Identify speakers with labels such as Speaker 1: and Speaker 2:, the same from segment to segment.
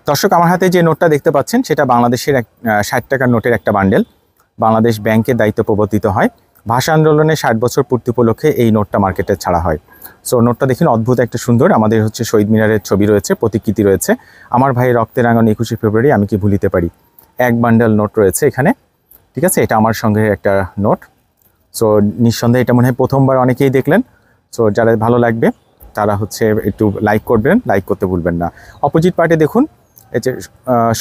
Speaker 1: দর্শক, আমার হাতে যে নোটটা দেখতে পাচ্ছেন সেটা বাংলাদেশের 60 টাকার নোটের একটা বান্ডেল। বাংলাদেশ ব্যাংকের দায়িত্ব প্রবর্তিত হয়। ভাষা আন্দোলনের 60 বছর পূর্তি উপলক্ষে এই নোটটা মার্কেটে ছাড়া হয়। সো নোটটা দেখুন, অদ্ভুত একটা সুন্দর, আমাদের হচ্ছে শহীদ মিনারের ছবি রয়েছে, প্রতিকৃতি রয়েছে। আমার ভাইয়ের রক্তে রাঙানো 21শে ফেব্রুয়ারি আমি কি ভুলিতে পারি। এক বান্ডেল নোট রয়েছে এখানে, ঠিক আছে। এটা আমার সঙ্গে একটা নোট। সো নিঃসন্দেহে এটা মনে হয় প্রথমবার অনেকেই দেখলেন। সো যারা ভালো লাগবে তারা হচ্ছে একটু লাইক করবেন, লাইক করতে ভুলবেন না। অপোজিট পার্টে দেখুন, এই যে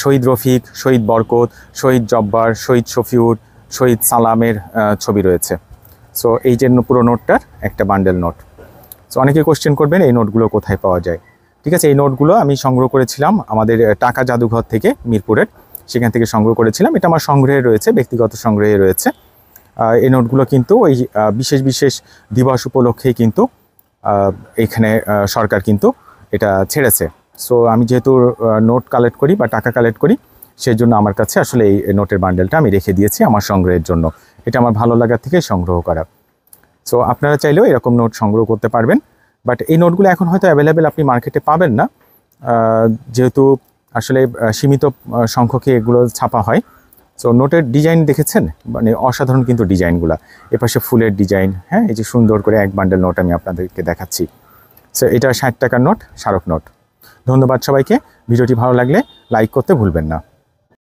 Speaker 1: শহীদ রফিক, শহীদ বরকত, শহীদ জব্বার, শহীদ শফিউর, শহীদ সালামের ছবি রয়েছে। সো এই যে পুরো নোটটার একটা বান্ডেল নোট। সো অনেকে কোশ্চেন করবেন এই নোটগুলো কোথায় পাওয়া যায়। ঠিক আছে, এই নোটগুলো আমি সংগ্রহ করেছিলাম আমাদের টাকা জাদুঘর থেকে, মিরপুরের, সেখান থেকে সংগ্রহ করেছিলাম। এটা আমার সংগ্রহে রয়েছে, ব্যক্তিগত সংগ্রহে রয়েছে। এই নোটগুলো কিন্তু ওই বিশেষ বিশেষ দিবস উপলক্ষেই কিন্তু এইখানে সরকার কিন্তু এটা ছেড়েছে। সো আমি যেহেতু নোট কালেক্ট করি বা টাকা কালেক্ট করি, সেই জন্য আমার কাছে আসলে এই নোটের বান্ডেলটা আমি রেখে দিয়েছি আমার সংগ্রহের জন্য। এটা আমার ভালো লাগার থেকে সংগ্রহ করা। সো আপনারা চাইলেও এরকম নোট সংগ্রহ করতে পারবেন। বাট এই নোটগুলো এখন হয়তো অ্যাভেলেবেল আপনি মার্কেটে পাবেন না, যেহেতু আসলে সীমিত সংখ্যকে এগুলো ছাপা হয়। সো নোটের ডিজাইন দেখেছেন, মানে অসাধারণ কিন্তু ডিজাইনগুলো। এপাশে ফুলের ডিজাইন, হ্যাঁ, এই যে সুন্দর করে এক বান্ডেল নোট আমি আপনাদেরকে দেখাচ্ছি। সো এটা 60 টাকার নোট, স্মারক নোট। ধন্যবাদ সবাইকে। ভিডিওটি ভালো লাগলে লাইক করতে ভুলবেন না।